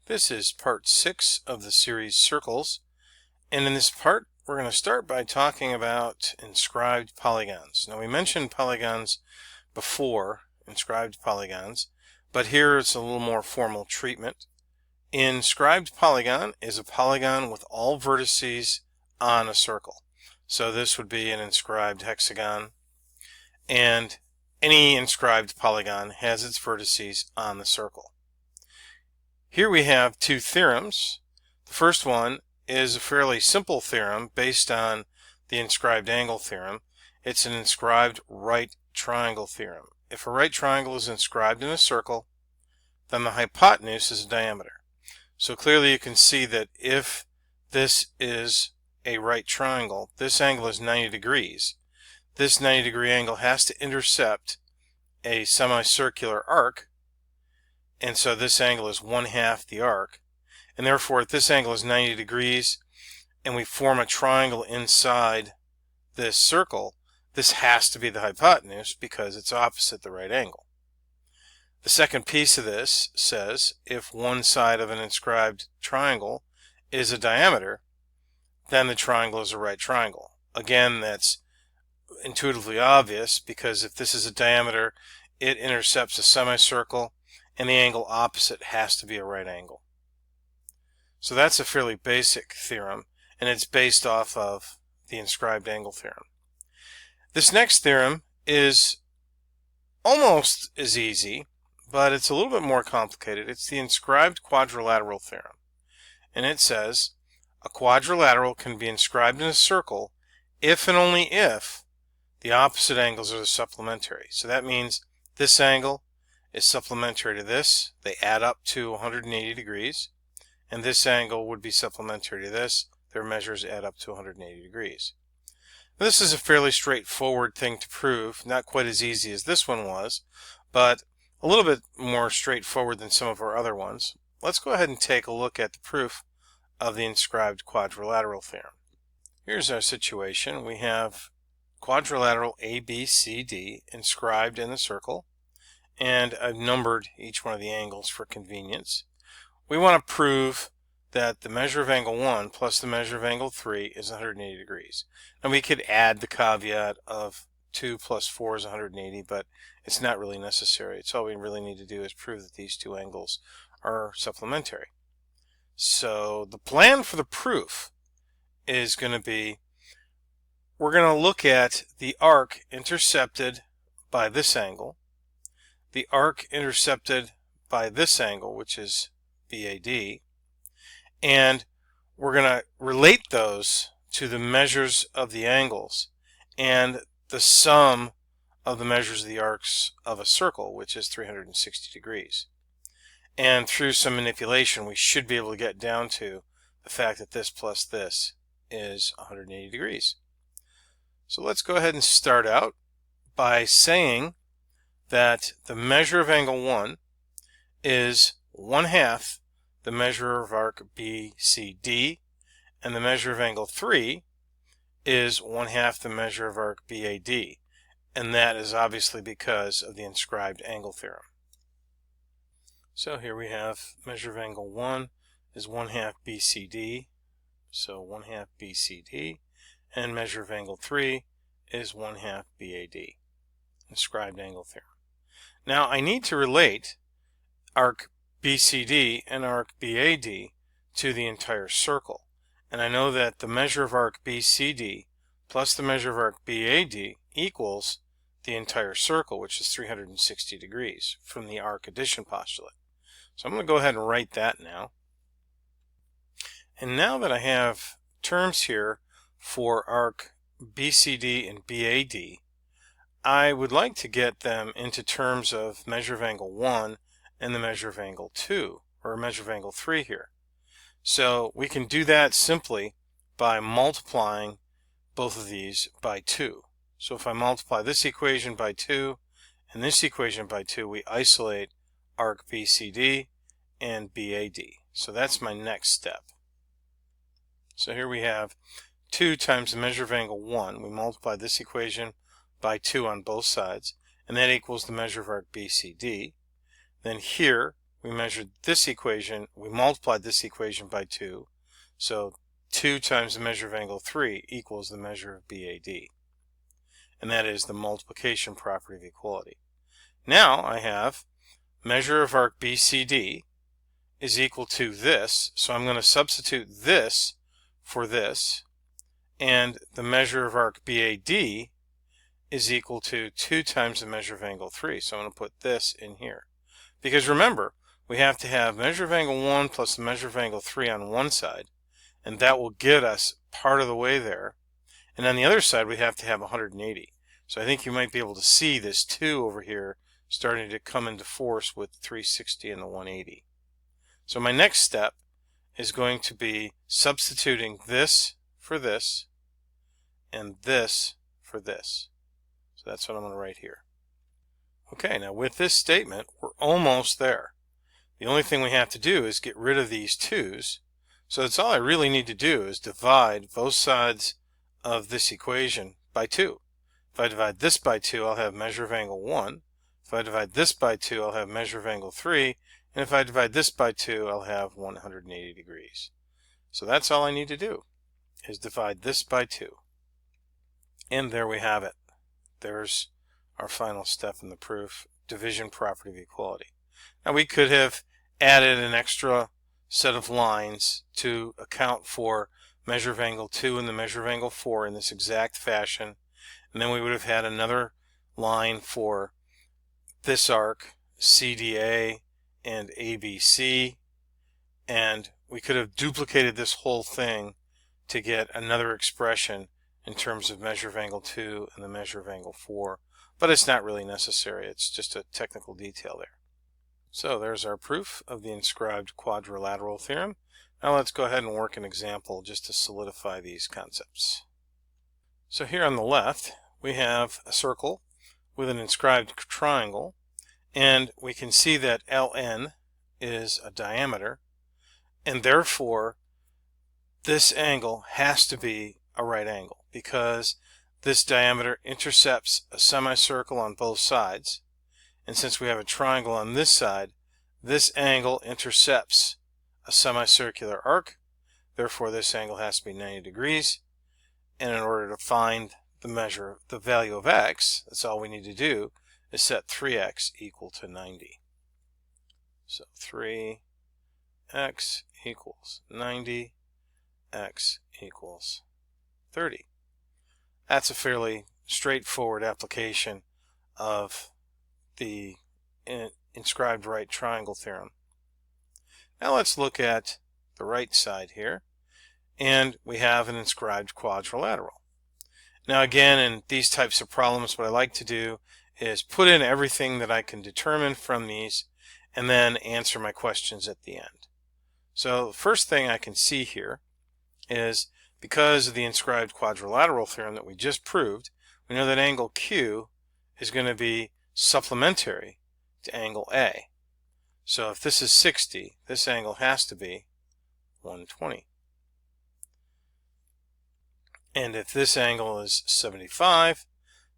This is part 6 of the series Circles, and in this part we're going to start by talking about inscribed polygons. Now we mentioned polygons before, inscribed polygons, but here it's a little more formal treatment. Inscribed polygon is a polygon with all vertices on a circle. So this would be an inscribed hexagon, and any inscribed polygon has its vertices on the circle. Here we have two theorems. The first one is a fairly simple theorem based on the inscribed angle theorem. It's an inscribed right triangle theorem. If a right triangle is inscribed in a circle, then the hypotenuse is a diameter. So clearly you can see that if this is a right triangle, this angle is 90 degrees. This 90-degree angle has to intercept a semicircular arc, and so this angle is 1/2 the arc, and therefore if this angle is 90 degrees and we form a triangle inside this circle, this has to be the hypotenuse because it's opposite the right angle. The second piece of this says if one side of an inscribed triangle is a diameter, then the triangle is a right triangle. Again, that's intuitively obvious because if this is a diameter, it intercepts a semicircle, and the angle opposite has to be a right angle. So that's a fairly basic theorem, and it's based off of the inscribed angle theorem. This next theorem is almost as easy, but it's a little bit more complicated. It's the inscribed quadrilateral theorem, and it says a quadrilateral can be inscribed in a circle if and only if the opposite angles are supplementary. So that means this angle is supplementary to this. They add up to 180 degrees. And this angle would be supplementary to this. Their measures add up to 180 degrees. This is a fairly straightforward thing to prove. Not quite as easy as this one was, but a little bit more straightforward than some of our other ones. Let's go ahead and take a look at the proof of the inscribed quadrilateral theorem. Here's our situation. We have quadrilateral ABCD inscribed in the circle, and I've numbered each one of the angles for convenience. We want to prove that the measure of angle 1 plus the measure of angle 3 is 180 degrees. Now we could add the caveat of 2 plus 4 is 180, but it's not really necessary. It's all we really need to do is prove that these two angles are supplementary. So the plan for the proof is going to be, we're going to look at the arc intercepted by this angle, the arc intercepted by this angle, which is BAD, and we're going to relate those to the measures of the angles and the sum of the measures of the arcs of a circle, which is 360 degrees. And through some manipulation, we should be able to get down to the fact that this plus this is 180 degrees. So let's go ahead and start out by saying that the measure of angle 1 is 1/2 the measure of arc BCD, and the measure of angle 3 is 1/2 the measure of arc BAD, and that is obviously because of the inscribed angle theorem. So here we have measure of angle 1 is 1/2 BCD, so 1/2 BCD, and measure of angle 3 is 1/2 BAD, inscribed angle theorem. Now I need to relate arc BCD and arc BAD to the entire circle, and I know that the measure of arc BCD plus the measure of arc BAD equals the entire circle, which is 360 degrees from the arc addition postulate. So I'm going to go ahead and write that now. And now that I have terms here for arc BCD and BAD, I would like to get them into terms of measure of angle 1 and the measure of angle 2, or measure of angle 3 here. So we can do that simply by multiplying both of these by 2. So if I multiply this equation by 2 and this equation by 2, we isolate arc BCD and BAD. So that's my next step. So here we have 2 times the measure of angle 1. We multiply this equation by 2 on both sides, and that equals the measure of arc BCD. Then here we measured this equation, we multiplied this equation by 2. So 2 times the measure of angle 3 equals the measure of BAD. And that is the multiplication property of equality. Now I have measure of arc BCD is equal to this, so I'm going to substitute this for this, and the measure of arc BAD is equal to 2 times the measure of angle 3, so I'm going to put this in here. Because remember, we have to have measure of angle 1 plus the measure of angle 3 on one side, and that will get us part of the way there. And on the other side, we have to have 180. So I think you might be able to see this 2 over here starting to come into force with 360 and the 180. So my next step is going to be substituting this for this and this for this. So that's what I'm going to write here. Okay, now with this statement, we're almost there. The only thing we have to do is get rid of these 2's. So that's all I really need to do is divide both sides of this equation by 2. If I divide this by 2, I'll have measure of angle 1. If I divide this by 2, I'll have measure of angle 3. And if I divide this by 2, I'll have 180 degrees. So that's all I need to do, is divide this by 2. And there we have it. There's our final step in the proof, division property of equality. Now we could have added an extra set of lines to account for measure of angle 2 and the measure of angle 4 in this exact fashion. And then we would have had another line for this arc, CDA and ABC, and we could have duplicated this whole thing to get another expression in terms of measure of angle 2 and the measure of angle 4, but it's not really necessary. It's just a technical detail there. So there's our proof of the inscribed quadrilateral theorem. Now let's go ahead and work an example just to solidify these concepts. So here on the left we have a circle with an inscribed triangle, and we can see that LN is a diameter, and therefore this angle has to be a right angle because this diameter intercepts a semicircle on both sides, and since we have a triangle on this side, this angle intercepts a semicircular arc, therefore this angle has to be 90 degrees, and in order to find the value of x, that's all we need to do is set 3x equal to 90. So 3x equals 90, x equals 30. That's a fairly straightforward application of the inscribed right triangle theorem. Now let's look at the right side here, and we have an inscribed quadrilateral. Now again, in these types of problems, what I like to do is put in everything that I can determine from these and then answer my questions at the end. So the first thing I can see here is, because of the inscribed quadrilateral theorem that we just proved, we know that angle Q is going to be supplementary to angle A. So if this is 60, this angle has to be 120. And if this angle is 75,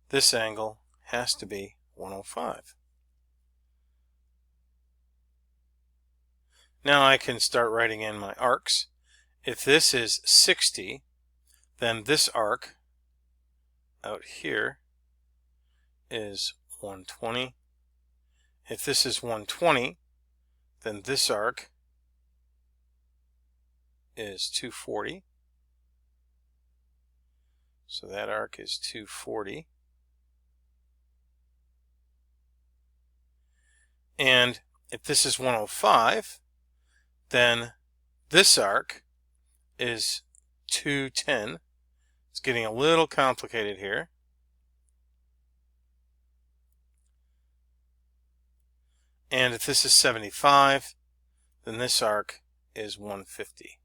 this angle has to be 105. Now I can start writing in my arcs. If this is 60, then this arc out here is 120. If this is 120, then this arc is 240. So that arc is 240. And if this is 105, then this arc is 210. It's getting a little complicated here. And if this is 75, then this arc is 150.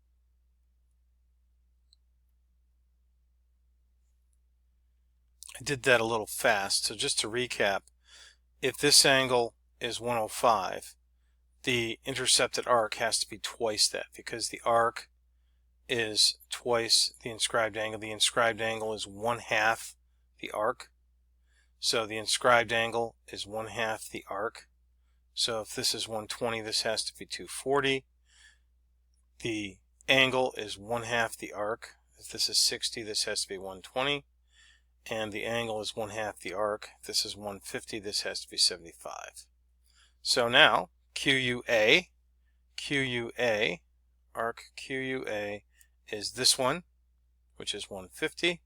I did that a little fast, so just to recap, if this angle is 105, the intercepted arc has to be twice that, because the arc is twice the inscribed angle. The inscribed angle is 1/2 the arc. So the inscribed angle is 1/2 the arc. So if this is 120, this has to be 240. The angle is 1/2 the arc. If this is 60, this has to be 120. And the angle is 1/2 the arc. If this is 150, this has to be 75. So now, QUA, arc QUA is this one, which is 150.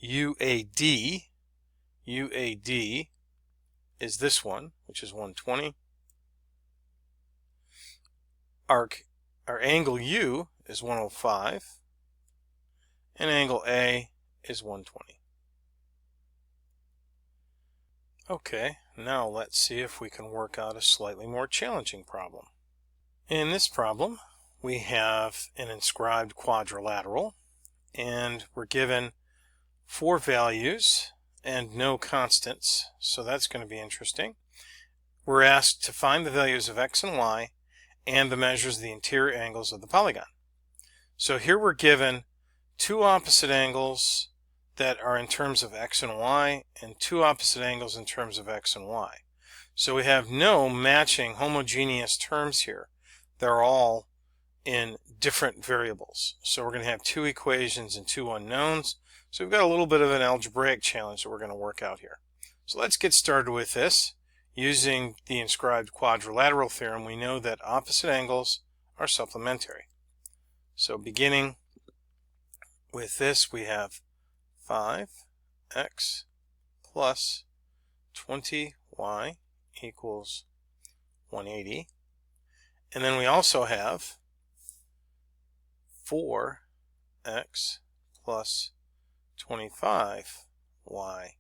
UAD is this one, which is 120. Our angle U is 105, and angle A is 120. Okay, now let's see if we can work out a slightly more challenging problem. In this problem, we have an inscribed quadrilateral, and we're given 4 values and no constants, so that's going to be interesting. We're asked to find the values of x and y and the measures of the interior angles of the polygon. So here we're given 2 opposite angles that are in terms of x and y, and 2 opposite angles in terms of x and y. So we have no matching homogeneous terms here. They're all in different variables. So we're going to have 2 equations and 2 unknowns. So we've got a little bit of an algebraic challenge that we're going to work out here. So let's get started with this. Using the inscribed quadrilateral theorem, we know that opposite angles are supplementary. So beginning with this, we have 5x plus 20y equals 180. And then we also have 4x plus 25y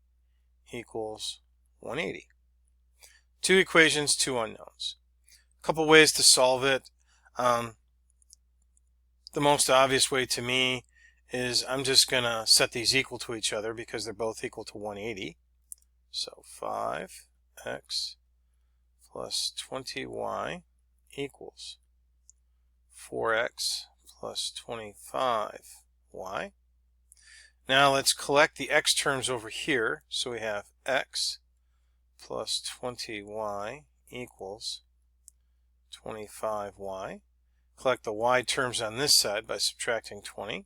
equals 180. 2 equations, 2 unknowns. A couple ways to solve it. The most obvious way to me is I'm just going to set these equal to each other because they're both equal to 180. So 5x plus 20y equals 4x plus 25y. Now let's collect the x terms over here. So we have x plus 20y equals 25y. Collect the y terms on this side by subtracting 20.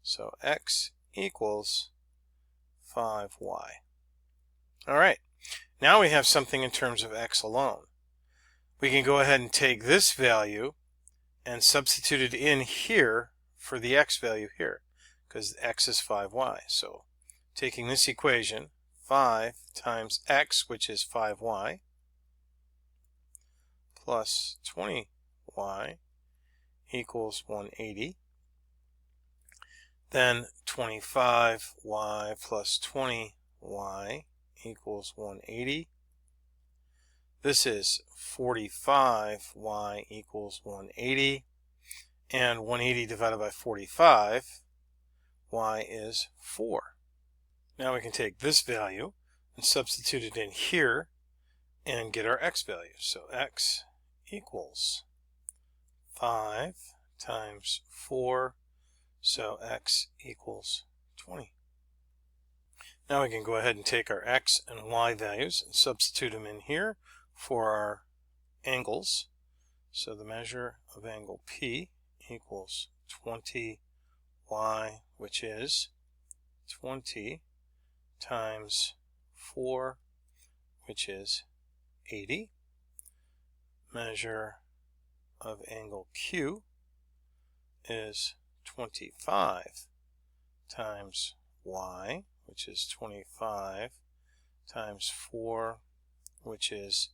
So x equals 5y. Alright, now we have something in terms of x alone. We can go ahead and take this value and substitute it in here for the x value here, because x is 5y. So taking this equation, 5 times x, which is 5y, plus 20y equals 180. Then 25y plus 20y equals 180. This is 45y equals 180. And 180 divided by 45, y is 4. Now we can take this value and substitute it in here and get our x value. So x equals 5 times 4, so x equals 20. Now we can go ahead and take our x and y values and substitute them in here for our angles. So the measure of angle P equals 20y, which is 20 times 4, which is 80. Measure of angle Q is 25 times y, which is 25 times 4, which is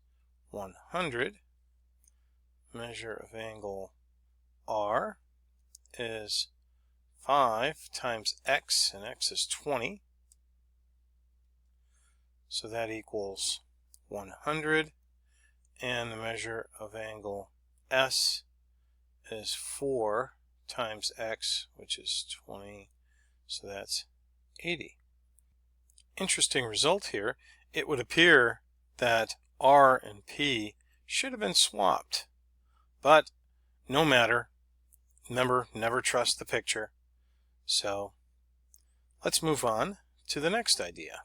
100. Measure of angle R is 5 times x, and x is 20. So that equals 100. And the measure of angle S is 4 times x, which is 20. So that's 80. Interesting result here. It would appear that R and P should have been swapped. But no matter. Remember, never trust the picture. So let's move on to the next idea.